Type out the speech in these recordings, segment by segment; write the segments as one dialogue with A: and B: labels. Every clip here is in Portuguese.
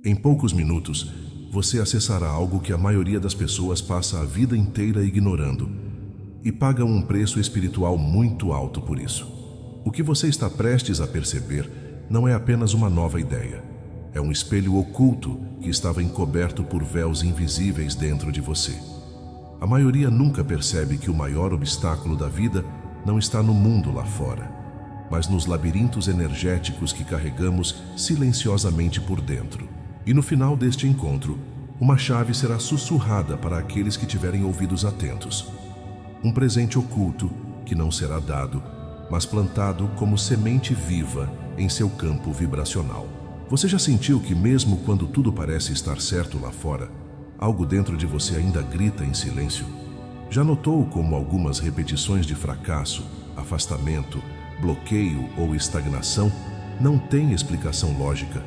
A: Em poucos minutos, você acessará algo que a maioria das pessoas passa a vida inteira ignorando e paga um preço espiritual muito alto por isso. O que você está prestes a perceber não é apenas uma nova ideia. É um espelho oculto que estava encoberto por véus invisíveis dentro de você. A maioria nunca percebe que o maior obstáculo da vida não está no mundo lá fora, mas nos labirintos energéticos que carregamos silenciosamente por dentro. E no final deste encontro, uma chave será sussurrada para aqueles que tiverem ouvidos atentos. Um presente oculto que não será dado, mas plantado como semente viva em seu campo vibracional. Você já sentiu que mesmo quando tudo parece estar certo lá fora, algo dentro de você ainda grita em silêncio? Já notou como algumas repetições de fracasso, afastamento, bloqueio ou estagnação não têm explicação lógica,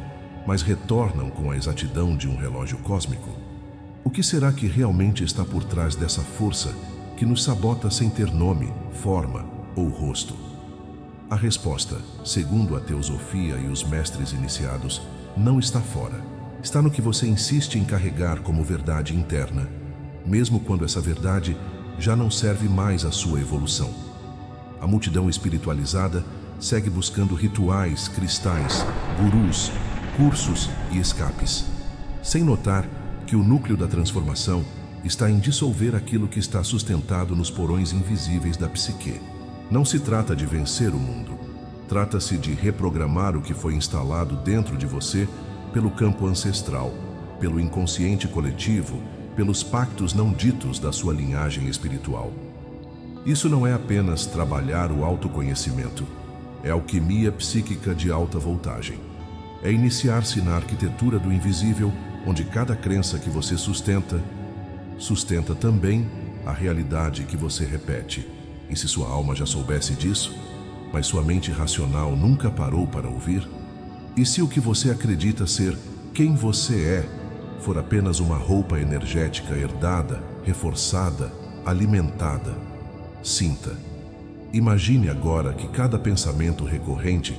A: mas retornam com a exatidão de um relógio cósmico? O que será que realmente está por trás dessa força que nos sabota sem ter nome, forma ou rosto? A resposta, segundo a teosofia e os mestres iniciados, não está fora. Está no que você insiste em carregar como verdade interna, mesmo quando essa verdade já não serve mais à sua evolução. A multidão espiritualizada segue buscando rituais, cristais, gurus, cursos e escapes, sem notar que o núcleo da transformação está em dissolver aquilo que está sustentado nos porões invisíveis da psique. Não se trata de vencer o mundo. Trata-se de reprogramar o que foi instalado dentro de você pelo campo ancestral, pelo inconsciente coletivo, pelos pactos não ditos da sua linhagem espiritual. Isso não é apenas trabalhar o autoconhecimento. É alquimia psíquica de alta voltagem. É iniciar-se na arquitetura do invisível, onde cada crença que você sustenta também a realidade que você repete. E se sua alma já soubesse disso, mas sua mente racional nunca parou para ouvir? E se o que você acredita ser quem você é for apenas uma roupa energética herdada, reforçada, alimentada? Sinta. Imagine agora que cada pensamento recorrente,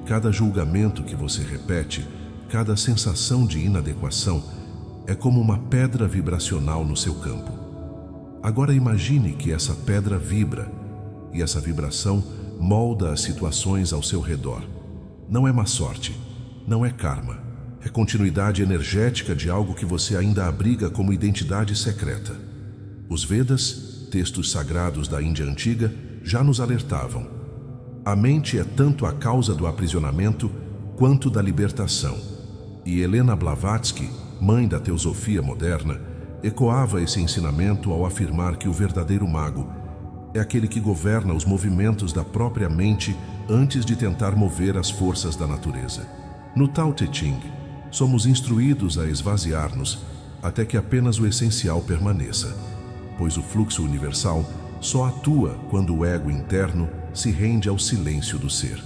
A: cada julgamento que você repete, cada sensação de inadequação é como uma pedra vibracional no seu campo. Agora imagine que essa pedra vibra e essa vibração molda as situações ao seu redor. Não é má sorte, não é karma, é continuidade energética de algo que você ainda abriga como identidade secreta. Os Vedas, textos sagrados da Índia antiga, já nos alertavam. A mente é tanto a causa do aprisionamento quanto da libertação. E Helena Blavatsky, mãe da teosofia moderna, ecoava esse ensinamento ao afirmar que o verdadeiro mago é aquele que governa os movimentos da própria mente antes de tentar mover as forças da natureza. No Tao Te Ching, somos instruídos a esvaziar-nos até que apenas o essencial permaneça, pois o fluxo universal só atua quando o ego interno se rende ao silêncio do ser.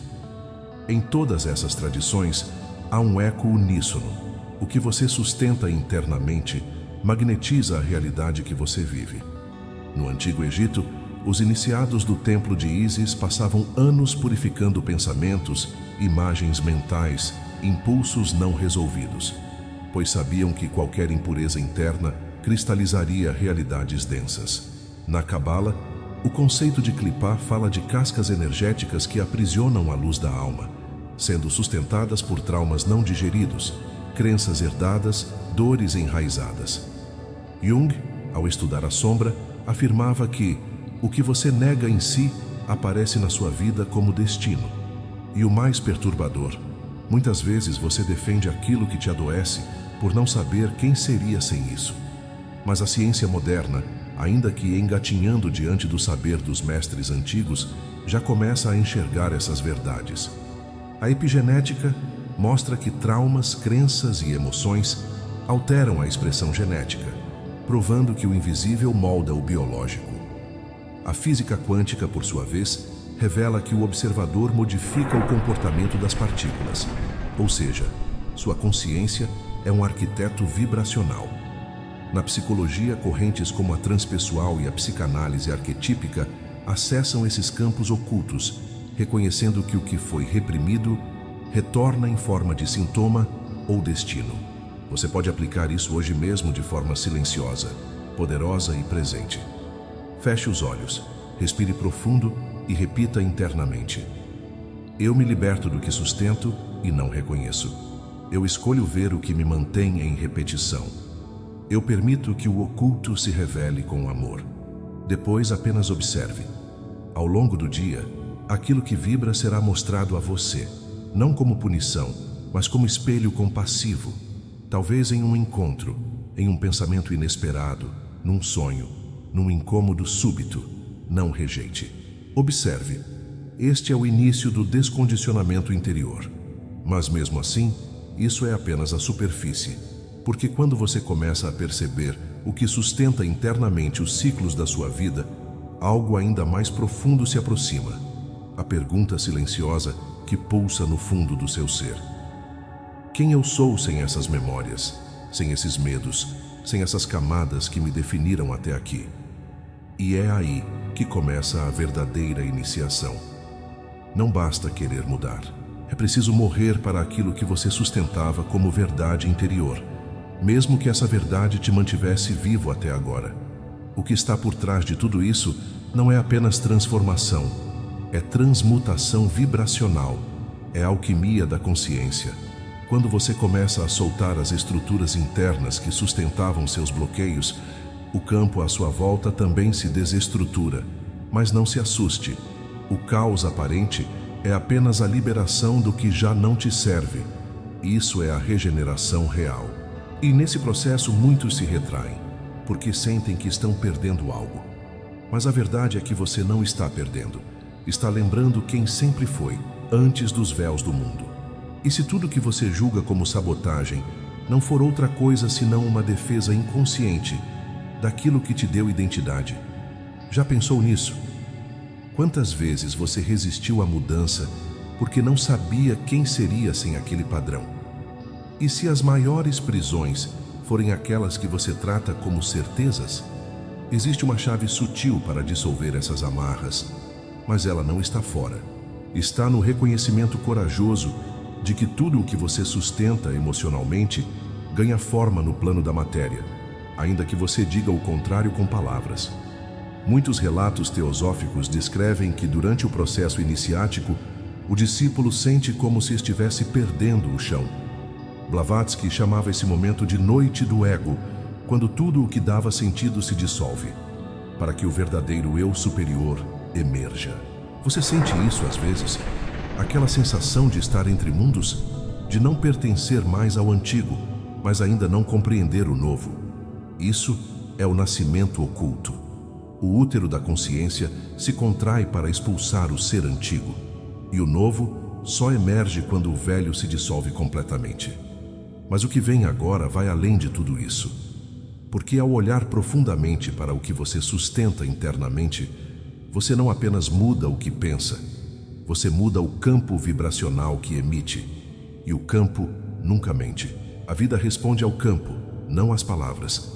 A: Em todas essas tradições, há um eco uníssono. O que você sustenta internamente magnetiza a realidade que você vive. No Antigo Egito, os iniciados do templo de Ísis passavam anos purificando pensamentos, imagens mentais, impulsos não resolvidos, pois sabiam que qualquer impureza interna cristalizaria realidades densas. Na Cabala, o conceito de Klipá fala de cascas energéticas que aprisionam a luz da alma, sendo sustentadas por traumas não digeridos, crenças herdadas, dores enraizadas. Jung, ao estudar a sombra, afirmava que o que você nega em si aparece na sua vida como destino. E o mais perturbador, muitas vezes você defende aquilo que te adoece por não saber quem seria sem isso. Mas a ciência moderna, ainda que engatinhando diante do saber dos mestres antigos, já começa a enxergar essas verdades. A epigenética mostra que traumas, crenças e emoções alteram a expressão genética, provando que o invisível molda o biológico. A física quântica, por sua vez, revela que o observador modifica o comportamento das partículas, ou seja, sua consciência é um arquiteto vibracional. Na psicologia, correntes como a transpessoal e a psicanálise arquetípica acessam esses campos ocultos, reconhecendo que o que foi reprimido retorna em forma de sintoma ou destino. Você pode aplicar isso hoje mesmo de forma silenciosa, poderosa e presente. Feche os olhos, respire profundo e repita internamente: eu me liberto do que sustento e não reconheço. Eu escolho ver o que me mantém em repetição. Eu permito que o oculto se revele com amor. Depois apenas observe. Ao longo do dia, aquilo que vibra será mostrado a você, não como punição, mas como espelho compassivo, talvez em um encontro, em um pensamento inesperado, num sonho, num incômodo súbito. Não rejeite. Observe. Este é o início do descondicionamento interior. Mas mesmo assim, isso é apenas a superfície, porque quando você começa a perceber o que sustenta internamente os ciclos da sua vida, algo ainda mais profundo se aproxima. A pergunta silenciosa que pulsa no fundo do seu ser: quem eu sou sem essas memórias, sem esses medos, sem essas camadas que me definiram até aqui? E é aí que começa a verdadeira iniciação. Não basta querer mudar. É preciso morrer para aquilo que você sustentava como verdade interior, mesmo que essa verdade te mantivesse vivo até agora. O que está por trás de tudo isso não é apenas transformação, é transmutação vibracional, é alquimia da consciência. Quando você começa a soltar as estruturas internas que sustentavam seus bloqueios, o campo à sua volta também se desestrutura. Mas não se assuste. O caos aparente é apenas a liberação do que já não te serve. Isso é a regeneração real. E nesse processo muitos se retraem, porque sentem que estão perdendo algo. Mas a verdade é que você não está perdendo. Está lembrando quem sempre foi, antes dos véus do mundo. E se tudo que você julga como sabotagem não for outra coisa senão uma defesa inconsciente daquilo que te deu identidade? Já pensou nisso? Quantas vezes você resistiu à mudança porque não sabia quem seria sem aquele padrão? E se as maiores prisões forem aquelas que você trata como certezas? Existe uma chave sutil para dissolver essas amarras, mas ela não está fora. Está no reconhecimento corajoso de que tudo o que você sustenta emocionalmente ganha forma no plano da matéria, ainda que você diga o contrário com palavras. Muitos relatos teosóficos descrevem que durante o processo iniciático, o discípulo sente como se estivesse perdendo o chão. Blavatsky chamava esse momento de noite do ego, quando tudo o que dava sentido se dissolve, para que o verdadeiro eu superior emerja. Você sente isso às vezes? Aquela sensação de estar entre mundos, de não pertencer mais ao antigo, mas ainda não compreender o novo. Isso é o nascimento oculto. O útero da consciência se contrai para expulsar o ser antigo, e o novo só emerge quando o velho se dissolve completamente. Mas o que vem agora vai além de tudo isso, porque ao olhar profundamente para o que você sustenta internamente, você não apenas muda o que pensa, você muda o campo vibracional que emite, e o campo nunca mente. A vida responde ao campo, não às palavras.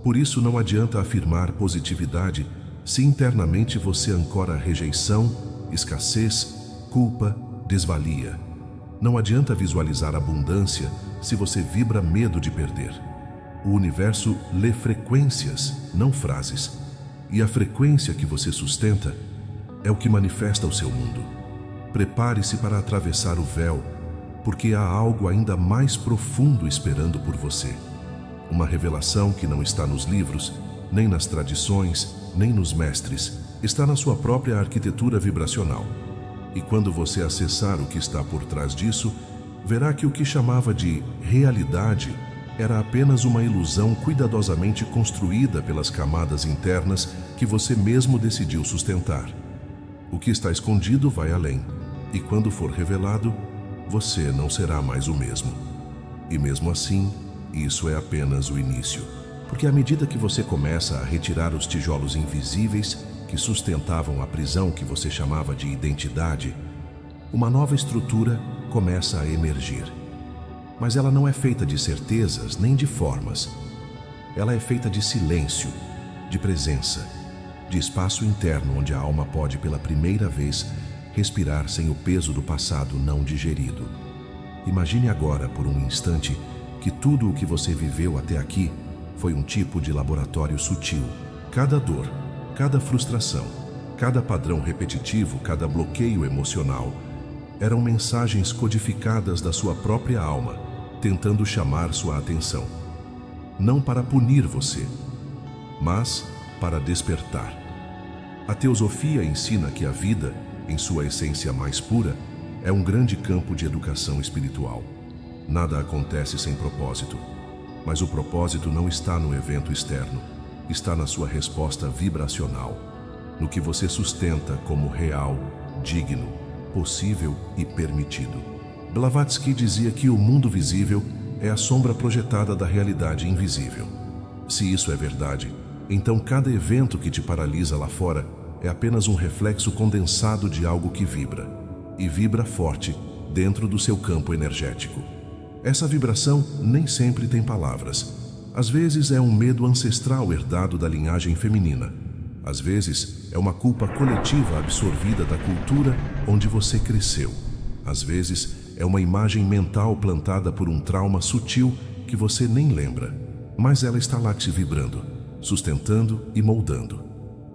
A: Por isso não adianta afirmar positividade se internamente você ancora rejeição, escassez, culpa, desvalia. Não adianta visualizar abundância se você vibra medo de perder. O universo lê frequências, não frases. E a frequência que você sustenta é o que manifesta o seu mundo. Prepare-se para atravessar o véu, porque há algo ainda mais profundo esperando por você. Uma revelação que não está nos livros, nem nas tradições, nem nos mestres, está na sua própria arquitetura vibracional. E quando você acessar o que está por trás disso, verá que o que chamava de realidade era apenas uma ilusão cuidadosamente construída pelas camadas internas que você mesmo decidiu sustentar. O que está escondido vai além, e quando for revelado, você não será mais o mesmo. E mesmo assim, isso é apenas o início, porque à medida que você começa a retirar os tijolos invisíveis que sustentavam a prisão que você chamava de identidade, uma nova estrutura começa a emergir. Mas ela não é feita de certezas nem de formas. Ela é feita de silêncio, de presença, de espaço interno onde a alma pode pela primeira vez respirar sem o peso do passado não digerido. Imagine agora, por um instante, que tudo o que você viveu até aqui foi um tipo de laboratório sutil. Cada dor, cada frustração, cada padrão repetitivo, cada bloqueio emocional eram mensagens codificadas da sua própria alma, tentando chamar sua atenção. Não para punir você, mas para despertar. A teosofia ensina que a vida, em sua essência mais pura, é um grande campo de educação espiritual. Nada acontece sem propósito, mas o propósito não está no evento externo, está na sua resposta vibracional, no que você sustenta como real, digno, possível e permitido. Blavatsky dizia que o mundo visível é a sombra projetada da realidade invisível. Se isso é verdade, então cada evento que te paralisa lá fora é apenas um reflexo condensado de algo que vibra, e vibra forte dentro do seu campo energético. Essa vibração nem sempre tem palavras. Às vezes é um medo ancestral herdado da linhagem feminina. Às vezes é uma culpa coletiva absorvida da cultura onde você cresceu. Às vezes é uma imagem mental plantada por um trauma sutil que você nem lembra, mas ela está lá te vibrando, sustentando e moldando.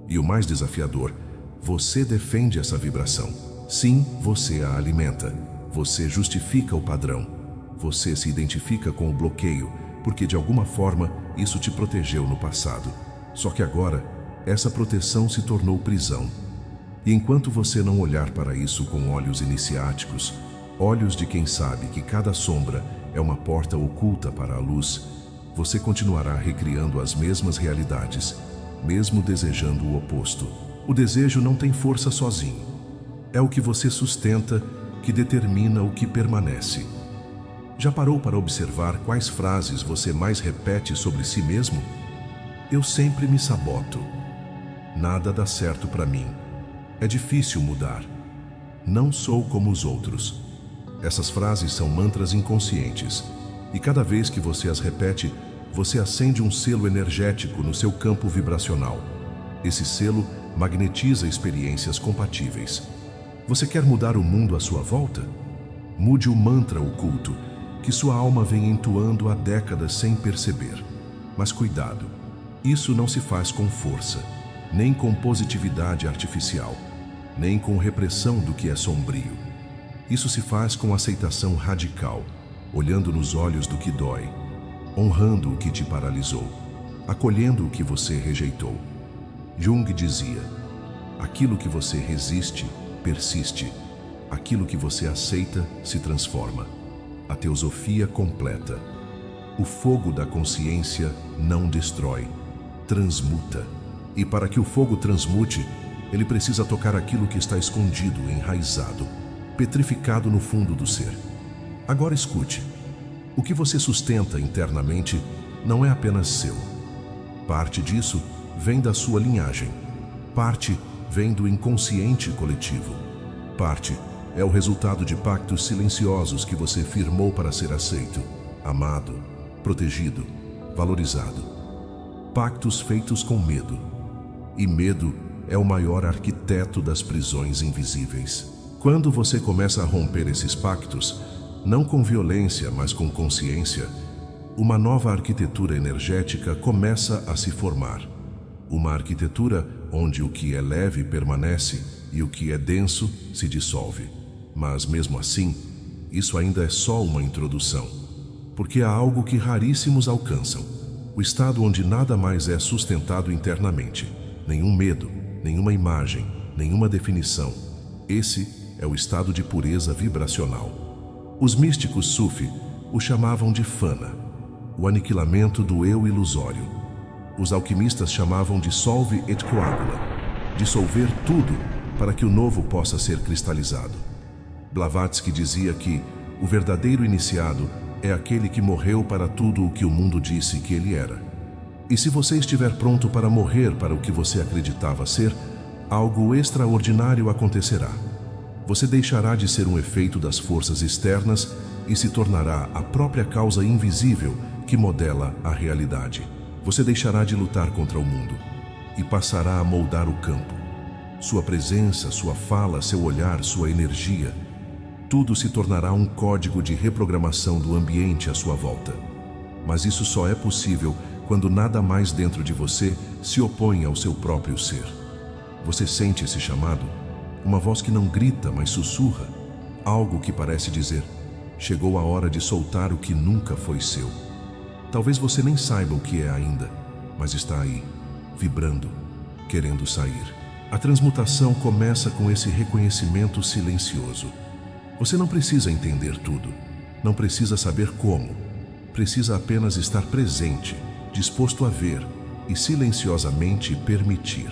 A: E o mais desafiador, você defende essa vibração. Sim, você a alimenta. Você justifica o padrão. Você se identifica com o bloqueio, porque de alguma forma isso te protegeu no passado. Só que agora, essa proteção se tornou prisão. E enquanto você não olhar para isso com olhos iniciáticos, olhos de quem sabe que cada sombra é uma porta oculta para a luz, você continuará recriando as mesmas realidades, mesmo desejando o oposto. O desejo não tem força sozinho. É o que você sustenta que determina o que permanece. Já parou para observar quais frases você mais repete sobre si mesmo? Eu sempre me saboto. Nada dá certo para mim. É difícil mudar. Não sou como os outros. Essas frases são mantras inconscientes, e cada vez que você as repete, você acende um selo energético no seu campo vibracional. Esse selo magnetiza experiências compatíveis. Você quer mudar o mundo à sua volta? Mude o mantra oculto que sua alma vem entoando há décadas sem perceber. Mas cuidado, isso não se faz com força, nem com positividade artificial, nem com repressão do que é sombrio. Isso se faz com aceitação radical, olhando nos olhos do que dói, honrando o que te paralisou, acolhendo o que você rejeitou. Jung dizia: aquilo que você resiste, persiste. Aquilo que você aceita, se transforma. A teosofia completa. O fogo da consciência não destrói, transmuta. E para que o fogo transmute, ele precisa tocar aquilo que está escondido, enraizado, petrificado no fundo do ser. Agora escute. O que você sustenta internamente não é apenas seu. Parte disso vem da sua linhagem. Parte vem do inconsciente coletivo. Parte é o resultado de pactos silenciosos que você firmou para ser aceito, amado, protegido, valorizado. Pactos feitos com medo. E medo é o maior arquiteto das prisões invisíveis. Quando você começa a romper esses pactos, não com violência, mas com consciência, uma nova arquitetura energética começa a se formar. Uma arquitetura onde o que é leve permanece e o que é denso se dissolve. Mas mesmo assim, isso ainda é só uma introdução, porque há algo que raríssimos alcançam: o estado onde nada mais é sustentado internamente, nenhum medo, nenhuma imagem, nenhuma definição. Esse é o estado de pureza vibracional. Os místicos Sufi o chamavam de fana, o aniquilamento do eu ilusório. Os alquimistas chamavam de solve et coagula, dissolver tudo para que o novo possa ser cristalizado. Blavatsky dizia que o verdadeiro iniciado é aquele que morreu para tudo o que o mundo disse que ele era. E se você estiver pronto para morrer para o que você acreditava ser, algo extraordinário acontecerá. Você deixará de ser um efeito das forças externas e se tornará a própria causa invisível que modela a realidade. Você deixará de lutar contra o mundo e passará a moldar o campo. Sua presença, sua fala, seu olhar, sua energia, tudo se tornará um código de reprogramação do ambiente à sua volta. Mas isso só é possível quando nada mais dentro de você se opõe ao seu próprio ser. Você sente esse chamado? Uma voz que não grita, mas sussurra. Algo que parece dizer: chegou a hora de soltar o que nunca foi seu. Talvez você nem saiba o que é ainda, mas está aí, vibrando, querendo sair. A transmutação começa com esse reconhecimento silencioso. Você não precisa entender tudo, não precisa saber como. Precisa apenas estar presente, disposto a ver e silenciosamente permitir.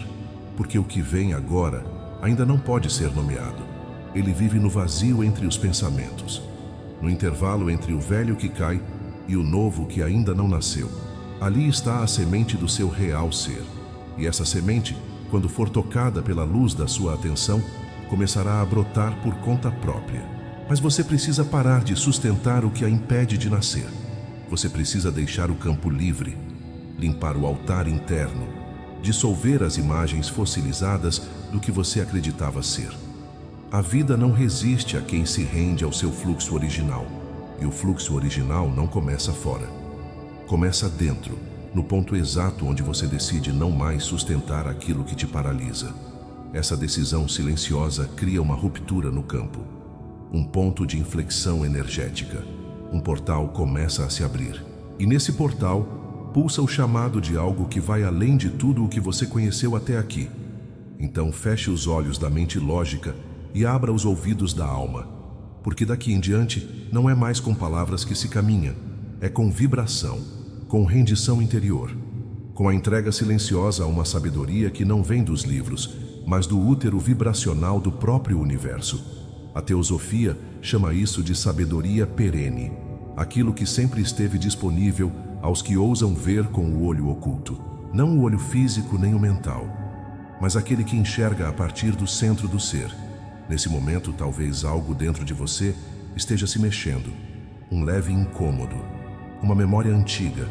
A: Porque o que vem agora ainda não pode ser nomeado. Ele vive no vazio entre os pensamentos, no intervalo entre o velho que cai e o novo que ainda não nasceu. Ali está a semente do seu real ser. E essa semente, quando for tocada pela luz da sua atenção, começará a brotar por conta própria. Mas você precisa parar de sustentar o que a impede de nascer. Você precisa deixar o campo livre, limpar o altar interno, dissolver as imagens fossilizadas do que você acreditava ser. A vida não resiste a quem se rende ao seu fluxo original, e o fluxo original não começa fora. Começa dentro, no ponto exato onde você decide não mais sustentar aquilo que te paralisa. Essa decisão silenciosa cria uma ruptura no campo, um ponto de inflexão energética. Um portal começa a se abrir. E nesse portal, pulsa o chamado de algo que vai além de tudo o que você conheceu até aqui. Então feche os olhos da mente lógica e abra os ouvidos da alma. Porque daqui em diante, não é mais com palavras que se caminha, é com vibração, com rendição interior, com a entrega silenciosa a uma sabedoria que não vem dos livros, mas do útero vibracional do próprio universo. A teosofia chama isso de sabedoria perene, aquilo que sempre esteve disponível aos que ousam ver com o olho oculto. Não o olho físico nem o mental, mas aquele que enxerga a partir do centro do ser. Nesse momento, talvez algo dentro de você esteja se mexendo. Um leve incômodo, uma memória antiga,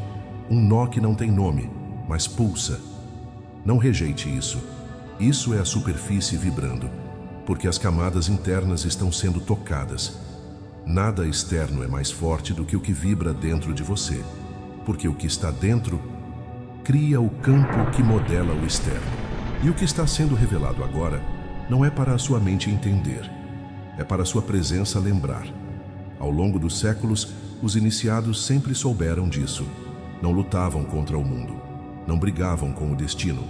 A: um nó que não tem nome, mas pulsa. Não rejeite isso. Isso é a superfície vibrando, porque as camadas internas estão sendo tocadas. Nada externo é mais forte do que o que vibra dentro de você, porque o que está dentro cria o campo que modela o externo. E o que está sendo revelado agora não é para a sua mente entender, é para a sua presença lembrar. Ao longo dos séculos, os iniciados sempre souberam disso. Não lutavam contra o mundo, não brigavam com o destino,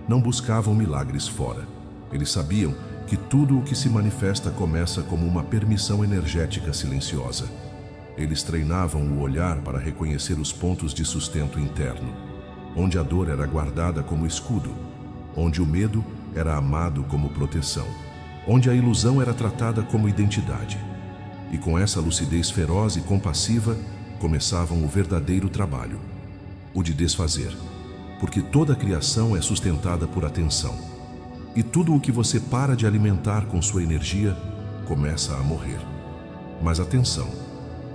A: não buscavam milagres fora. Eles sabiam que tudo o que se manifesta começa como uma permissão energética silenciosa. Eles treinavam o olhar para reconhecer os pontos de sustento interno, onde a dor era guardada como escudo, onde o medo era amado como proteção, onde a ilusão era tratada como identidade. E com essa lucidez feroz e compassiva, começavam o verdadeiro trabalho, o de desfazer, porque toda a criação é sustentada por atenção. E tudo o que você para de alimentar com sua energia começa a morrer. Mas atenção,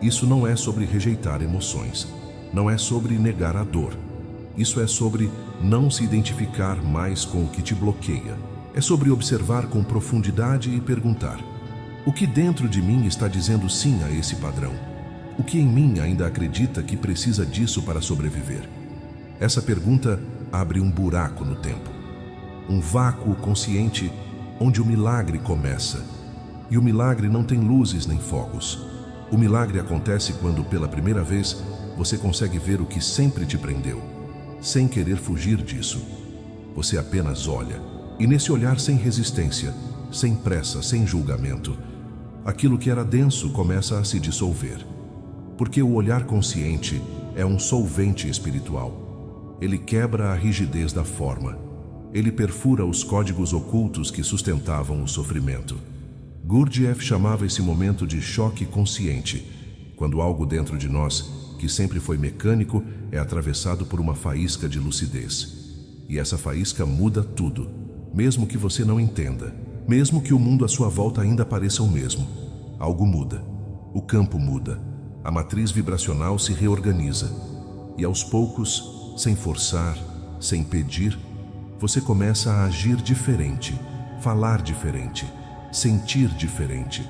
A: isso não é sobre rejeitar emoções, não é sobre negar a dor. Isso é sobre não se identificar mais com o que te bloqueia. É sobre observar com profundidade e perguntar: o que dentro de mim está dizendo sim a esse padrão? O que em mim ainda acredita que precisa disso para sobreviver? Essa pergunta abre um buraco no tempo. Um vácuo consciente onde o milagre começa. E o milagre não tem luzes nem fogos. O milagre acontece quando, pela primeira vez, você consegue ver o que sempre te prendeu, sem querer fugir disso. Você apenas olha, e nesse olhar sem resistência, sem pressa, sem julgamento, aquilo que era denso começa a se dissolver. Porque o olhar consciente é um solvente espiritual. Ele quebra a rigidez da forma. Ele perfura os códigos ocultos que sustentavam o sofrimento. Gurdjieff chamava esse momento de choque consciente, quando algo dentro de nós, que sempre foi mecânico, é atravessado por uma faísca de lucidez. E essa faísca muda tudo, mesmo que você não entenda, mesmo que o mundo à sua volta ainda pareça o mesmo. Algo muda, o campo muda, a matriz vibracional se reorganiza. E aos poucos, sem forçar, sem pedir, você começa a agir diferente, falar diferente, sentir diferente,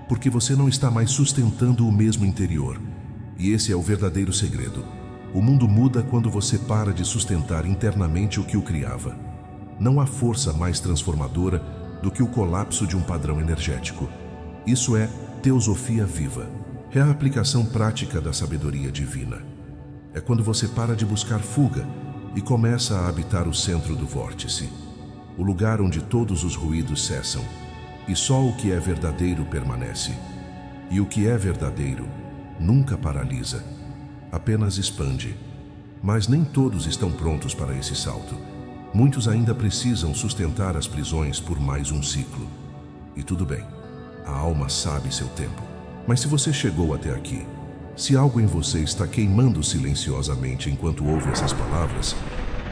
A: porque você não está mais sustentando o mesmo interior. E esse é o verdadeiro segredo. O mundo muda quando você para de sustentar internamente o que o criava. Não há força mais transformadora do que o colapso de um padrão energético. Isso é teosofia viva. É a aplicação prática da sabedoria divina. É quando você para de buscar fuga e começa a habitar o centro do vórtice, o lugar onde todos os ruídos cessam e só o que é verdadeiro permanece. E o que é verdadeiro nunca paralisa, apenas expande. Mas nem todos estão prontos para esse salto. Muitos ainda precisam sustentar as prisões por mais um ciclo. E tudo bem, a alma sabe seu tempo. Mas se você chegou até aqui, se algo em você está queimando silenciosamente enquanto ouve essas palavras,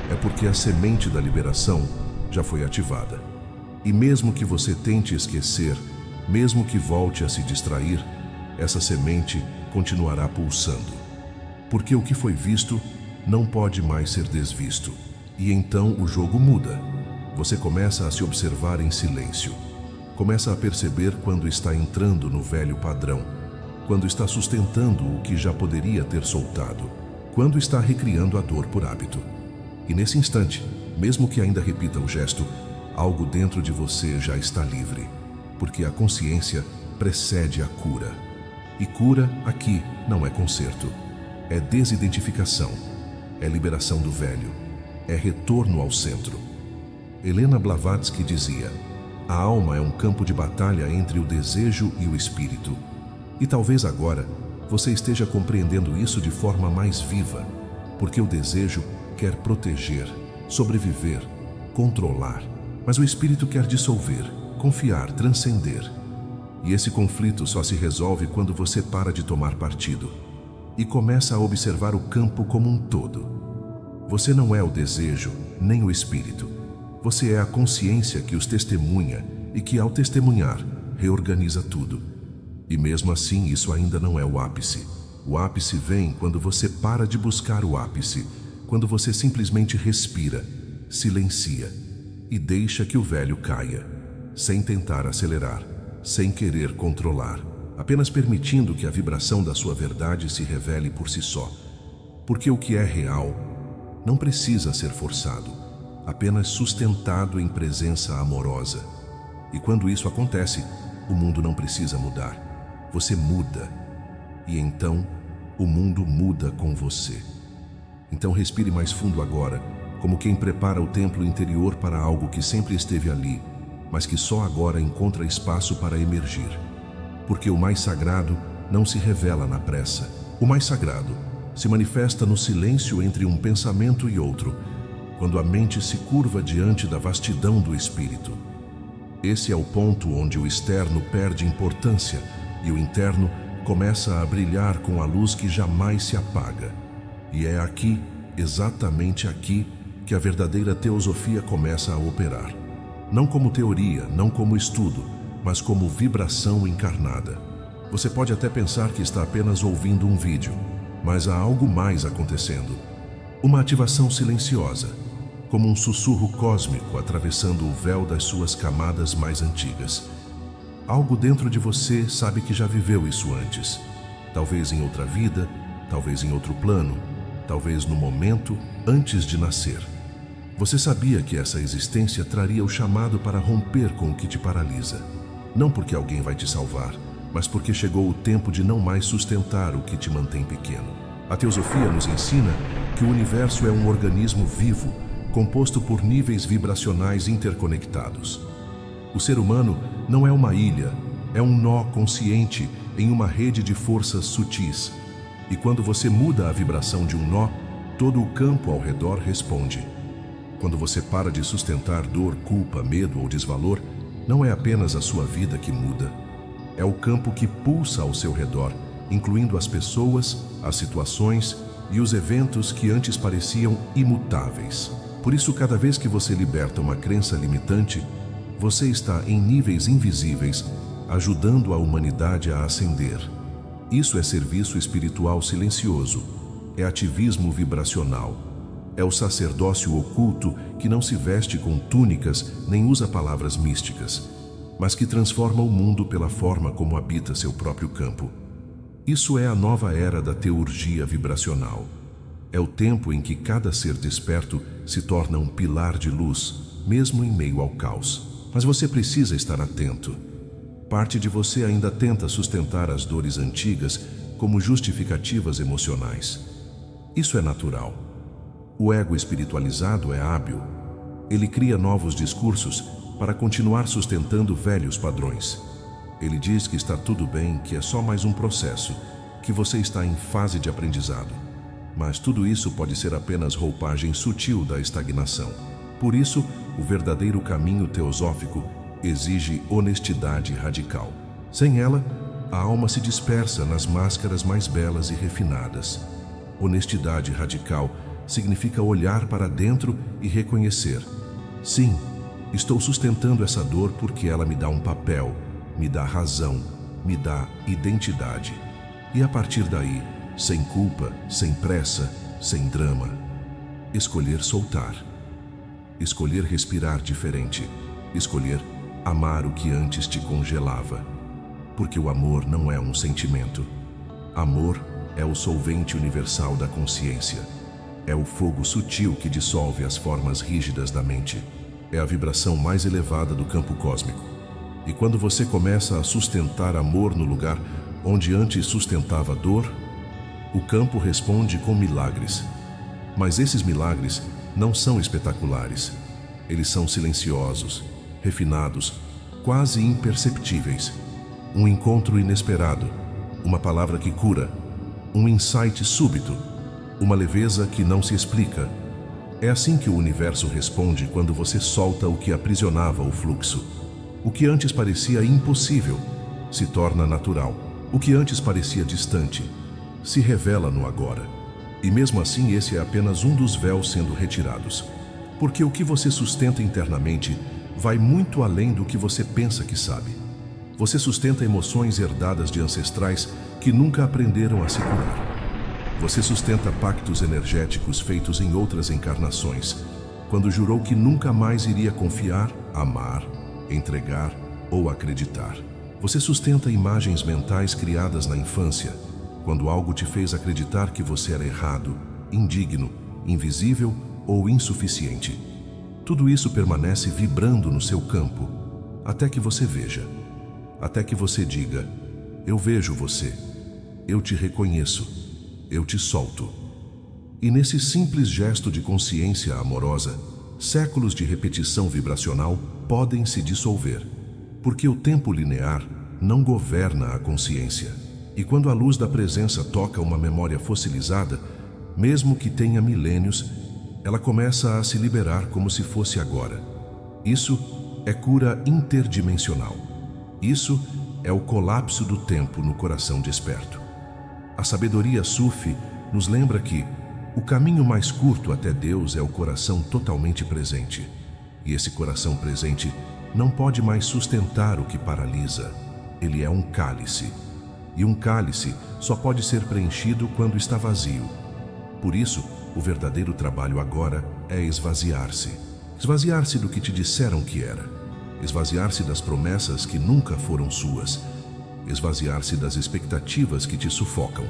A: é porque a semente da liberação já foi ativada. E mesmo que você tente esquecer, mesmo que volte a se distrair, essa semente continuará pulsando. Porque o que foi visto não pode mais ser desvisto. E então o jogo muda. Você começa a se observar em silêncio. Começa a perceber quando está entrando no velho padrão, quando está sustentando o que já poderia ter soltado, quando está recriando a dor por hábito. E nesse instante, mesmo que ainda repita o gesto, algo dentro de você já está livre, porque a consciência precede a cura. E cura aqui não é conserto, é desidentificação, é liberação do velho, é retorno ao centro. Helena Blavatsky dizia: a alma é um campo de batalha entre o desejo e o espírito. E talvez agora você esteja compreendendo isso de forma mais viva, porque o desejo quer proteger, sobreviver, controlar, mas o espírito quer dissolver, confiar, transcender. E esse conflito só se resolve quando você para de tomar partido e começa a observar o campo como um todo. Você não é o desejo, nem o espírito. Você é a consciência que os testemunha e que, ao testemunhar, reorganiza tudo. E mesmo assim, isso ainda não é o ápice. O ápice vem quando você para de buscar o ápice, quando você simplesmente respira, silencia e deixa que o velho caia, sem tentar acelerar, sem querer controlar, apenas permitindo que a vibração da sua verdade se revele por si só. Porque o que é real não precisa ser forçado, apenas sustentado em presença amorosa. E quando isso acontece, o mundo não precisa mudar. Você muda. E então, o mundo muda com você. Então respire mais fundo agora, como quem prepara o templo interior para algo que sempre esteve ali, mas que só agora encontra espaço para emergir. Porque o mais sagrado não se revela na pressa. O mais sagrado se manifesta no silêncio entre um pensamento e outro, quando a mente se curva diante da vastidão do espírito. Esse é o ponto onde o externo perde importância e o interno começa a brilhar com a luz que jamais se apaga. E é aqui, exatamente aqui, que a verdadeira teosofia começa a operar. Não como teoria, não como estudo, mas como vibração encarnada. Você pode até pensar que está apenas ouvindo um vídeo, mas há algo mais acontecendo. Uma ativação silenciosa, como um sussurro cósmico atravessando o véu das suas camadas mais antigas. Algo dentro de você sabe que já viveu isso antes. Talvez em outra vida, talvez em outro plano, talvez no momento antes de nascer. Você sabia que essa existência traria o chamado para romper com o que te paralisa. Não porque alguém vai te salvar, mas porque chegou o tempo de não mais sustentar o que te mantém pequeno. A teosofia nos ensina que o universo é um organismo vivo, composto por níveis vibracionais interconectados. O ser humano não é uma ilha, é um nó consciente em uma rede de forças sutis. E quando você muda a vibração de um nó, todo o campo ao redor responde. Quando você para de sustentar dor, culpa, medo ou desvalor, não é apenas a sua vida que muda. É o campo que pulsa ao seu redor, incluindo as pessoas, as situações e os eventos que antes pareciam imutáveis. Por isso, cada vez que você liberta uma crença limitante, você está em níveis invisíveis, ajudando a humanidade a ascender. Isso é serviço espiritual silencioso, é ativismo vibracional, é o sacerdócio oculto que não se veste com túnicas nem usa palavras místicas, mas que transforma o mundo pela forma como habita seu próprio campo. Isso é a nova era da teurgia vibracional. É o tempo em que cada ser desperto se torna um pilar de luz, mesmo em meio ao caos. Mas você precisa estar atento. Parte de você ainda tenta sustentar as dores antigas como justificativas emocionais. Isso é natural. O ego espiritualizado é hábil. Ele cria novos discursos para continuar sustentando velhos padrões. Ele diz que está tudo bem, que é só mais um processo, que você está em fase de aprendizado. Mas tudo isso pode ser apenas roupagem sutil da estagnação. Por isso, o verdadeiro caminho teosófico exige honestidade radical. Sem ela, a alma se dispersa nas máscaras mais belas e refinadas. Honestidade radical significa olhar para dentro e reconhecer: sim, estou sustentando essa dor porque ela me dá um papel, me dá razão, me dá identidade. E a partir daí, sem culpa, sem pressa, sem drama, escolher soltar. Escolher respirar diferente. Escolher amar o que antes te congelava. Porque o amor não é um sentimento. Amor é o solvente universal da consciência. É o fogo sutil que dissolve as formas rígidas da mente. É a vibração mais elevada do campo cósmico. E quando você começa a sustentar amor no lugar onde antes sustentava dor, o campo responde com milagres. Mas esses milagres não são espetaculares. Eles são silenciosos, refinados, quase imperceptíveis. Um encontro inesperado, uma palavra que cura, um insight súbito, uma leveza que não se explica. É assim que o universo responde quando você solta o que aprisionava o fluxo. O que antes parecia impossível se torna natural. O que antes parecia distante se revela no agora. E mesmo assim, esse é apenas um dos véus sendo retirados. Porque o que você sustenta internamente vai muito além do que você pensa que sabe. Você sustenta emoções herdadas de ancestrais que nunca aprenderam a se curar. Você sustenta pactos energéticos feitos em outras encarnações, quando jurou que nunca mais iria confiar, amar, entregar ou acreditar. Você sustenta imagens mentais criadas na infância, quando algo te fez acreditar que você era errado, indigno, invisível ou insuficiente. Tudo isso permanece vibrando no seu campo, até que você veja. Até que você diga: eu vejo você, eu te reconheço, eu te solto. E nesse simples gesto de consciência amorosa, séculos de repetição vibracional podem se dissolver, porque o tempo linear não governa a consciência. E quando a luz da presença toca uma memória fossilizada, mesmo que tenha milênios, ela começa a se liberar como se fosse agora. Isso é cura interdimensional. Isso é o colapso do tempo no coração desperto. A sabedoria Sufi nos lembra que o caminho mais curto até Deus é o coração totalmente presente. E esse coração presente não pode mais sustentar o que paralisa. Ele é um cálice. E um cálice só pode ser preenchido quando está vazio. Por isso, o verdadeiro trabalho agora é esvaziar-se. Esvaziar-se do que te disseram que era. Esvaziar-se das promessas que nunca foram suas. Esvaziar-se das expectativas que te sufocam.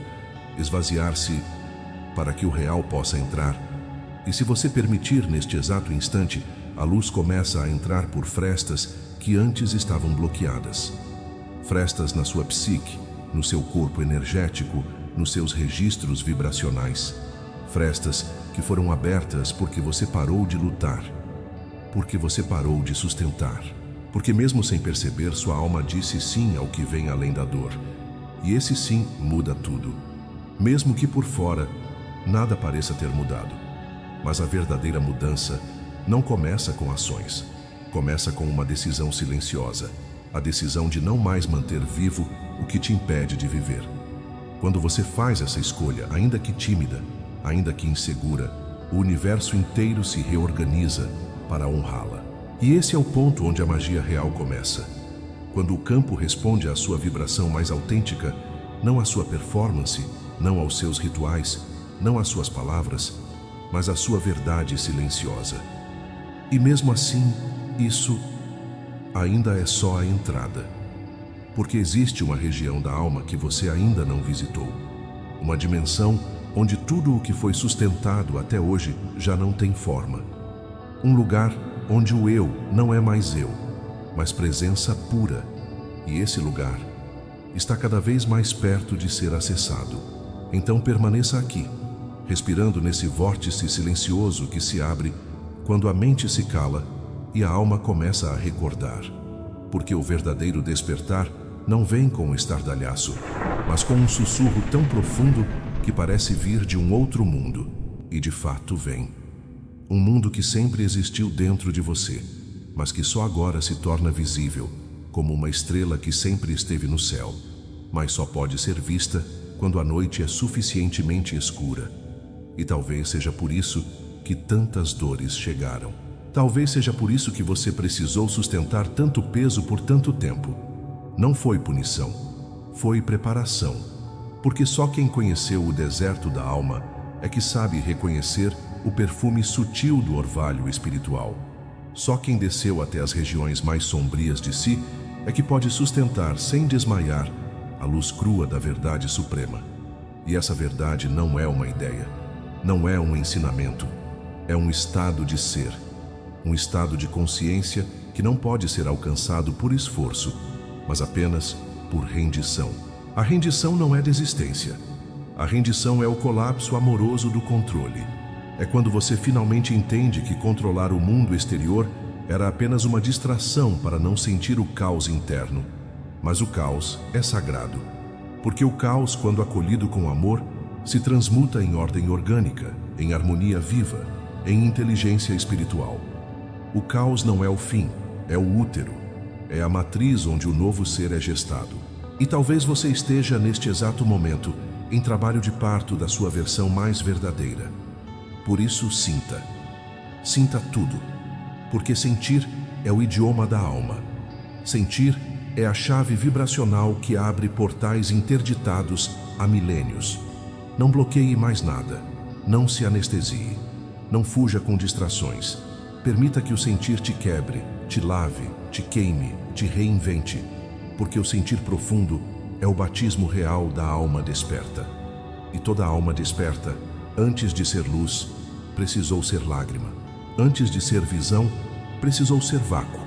A: Esvaziar-se para que o real possa entrar. E se você permitir neste exato instante, a luz começa a entrar por frestas que antes estavam bloqueadas. Frestas na sua psique, no seu corpo energético, nos seus registros vibracionais. Frestas que foram abertas porque você parou de lutar, porque você parou de sustentar, porque mesmo sem perceber, sua alma disse sim ao que vem além da dor. E esse sim muda tudo. Mesmo que por fora nada pareça ter mudado. Mas a verdadeira mudança não começa com ações. Começa com uma decisão silenciosa. A decisão de não mais manter vivo o que te impede de viver. Quando você faz essa escolha, ainda que tímida, ainda que insegura, o universo inteiro se reorganiza para honrá-la. E esse é o ponto onde a magia real começa. Quando o campo responde à sua vibração mais autêntica, não à sua performance, não aos seus rituais, não às suas palavras, mas à sua verdade silenciosa. E mesmo assim, isso ainda é só a entrada. Porque existe uma região da alma que você ainda não visitou. Uma dimensão onde tudo o que foi sustentado até hoje já não tem forma. Um lugar onde o eu não é mais eu, mas presença pura, e esse lugar está cada vez mais perto de ser acessado. Então permaneça aqui, respirando nesse vórtice silencioso que se abre quando a mente se cala e a alma começa a recordar. Porque o verdadeiro despertar não vem com um estardalhaço, mas com um sussurro tão profundo que parece vir de um outro mundo, e de fato vem. Um mundo que sempre existiu dentro de você, mas que só agora se torna visível, como uma estrela que sempre esteve no céu, mas só pode ser vista quando a noite é suficientemente escura. E talvez seja por isso que tantas dores chegaram. Talvez seja por isso que você precisou sustentar tanto peso por tanto tempo. Não foi punição, foi preparação. Porque só quem conheceu o deserto da alma é que sabe reconhecer o perfume sutil do orvalho espiritual. Só quem desceu até as regiões mais sombrias de si é que pode sustentar sem desmaiar a luz crua da verdade suprema. E essa verdade não é uma ideia, não é um ensinamento, é um estado de ser, um estado de consciência que não pode ser alcançado por esforço, mas apenas por rendição. A rendição não é desistência. A rendição é o colapso amoroso do controle. É quando você finalmente entende que controlar o mundo exterior era apenas uma distração para não sentir o caos interno. Mas o caos é sagrado, porque o caos, quando acolhido com amor, se transmuta em ordem orgânica, em harmonia viva, em inteligência espiritual. O caos não é o fim, é o útero, é a matriz onde o novo ser é gestado. E talvez você esteja, neste exato momento, em trabalho de parto da sua versão mais verdadeira. Por isso, sinta. Sinta tudo. Porque sentir é o idioma da alma. Sentir é a chave vibracional que abre portais interditados há milênios. Não bloqueie mais nada. Não se anestesie. Não fuja com distrações. Permita que o sentir te quebre, te lave, te queime, te reinvente. Porque o sentir profundo é o batismo real da alma desperta. E toda alma desperta, antes de ser luz, precisou ser lágrima. Antes de ser visão, precisou ser vácuo.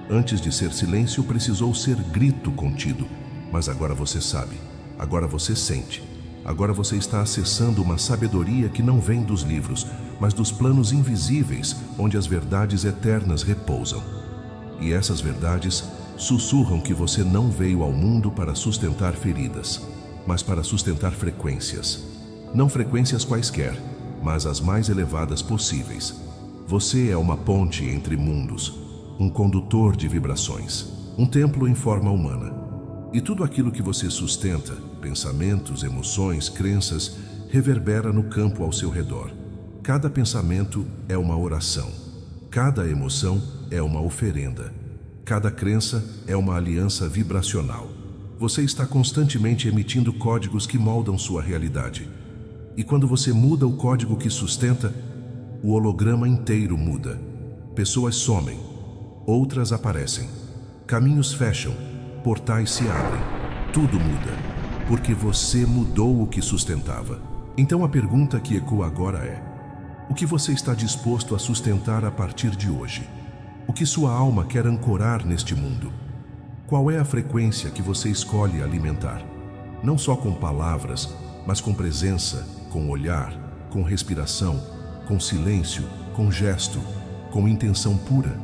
A: Antes de ser silêncio, precisou ser grito contido. Mas agora você sabe, agora você sente. Agora você está acessando uma sabedoria que não vem dos livros, mas dos planos invisíveis, onde as verdades eternas repousam. E essas verdades sussurram que você não veio ao mundo para sustentar feridas, mas para sustentar frequências. Não frequências quaisquer, mas as mais elevadas possíveis. Você é uma ponte entre mundos, um condutor de vibrações, um templo em forma humana. E tudo aquilo que você sustenta, pensamentos, emoções, crenças, reverbera no campo ao seu redor. Cada pensamento é uma oração. Cada emoção é uma oferenda. Cada crença é uma aliança vibracional. Você está constantemente emitindo códigos que moldam sua realidade. E quando você muda o código que sustenta, o holograma inteiro muda. Pessoas somem, outras aparecem. Caminhos fecham, portais se abrem. Tudo muda, porque você mudou o que sustentava. Então a pergunta que ecoa agora é: o que você está disposto a sustentar a partir de hoje? O que sua alma quer ancorar neste mundo? Qual é a frequência que você escolhe alimentar? Não só com palavras, mas com presença, com olhar, com respiração, com silêncio, com gesto, com intenção pura.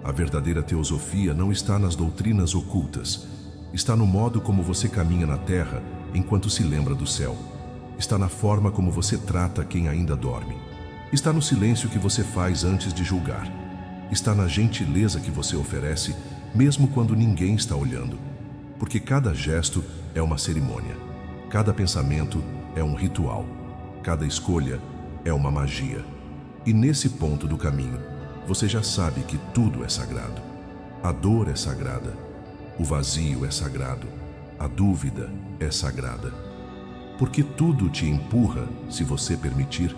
A: A verdadeira teosofia não está nas doutrinas ocultas. Está no modo como você caminha na terra enquanto se lembra do céu. Está na forma como você trata quem ainda dorme. Está no silêncio que você faz antes de julgar. Está na gentileza que você oferece, mesmo quando ninguém está olhando. Porque cada gesto é uma cerimônia. Cada pensamento é um ritual. Cada escolha é uma magia. E nesse ponto do caminho, você já sabe que tudo é sagrado. A dor é sagrada. O vazio é sagrado. A dúvida é sagrada. Porque tudo te empurra, se você permitir,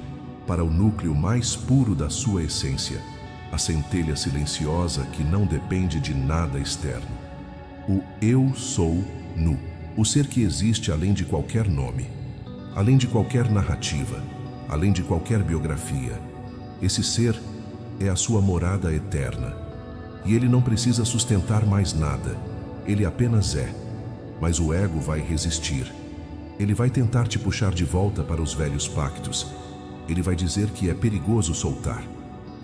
A: para o núcleo mais puro da sua essência, a centelha silenciosa que não depende de nada externo. O Eu Sou Nu, o ser que existe além de qualquer nome. além de qualquer narrativa, além de qualquer biografia. Esse ser é a sua morada eterna. E ele não precisa sustentar mais nada. Ele apenas é. Mas o ego vai resistir. Ele vai tentar te puxar de volta para os velhos pactos. Ele vai dizer que é perigoso soltar,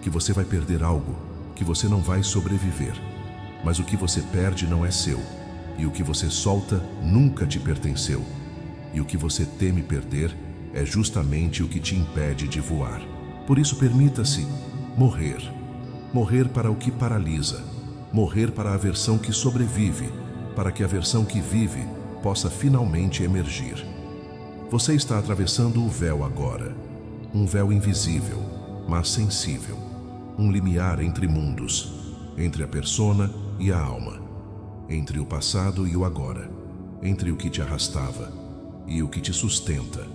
A: que você vai perder algo, que você não vai sobreviver. Mas o que você perde não é seu. E o que você solta nunca te pertenceu. E o que você teme perder é justamente o que te impede de voar. Por isso, permita-se morrer. Morrer para o que paralisa. Morrer para a versão que sobrevive, para que a versão que vive possa finalmente emergir. Você está atravessando o véu agora. Um véu invisível, mas sensível. Um limiar entre mundos, entre a persona e a alma. Entre o passado e o agora. Entre o que te arrastava e o que te sustenta.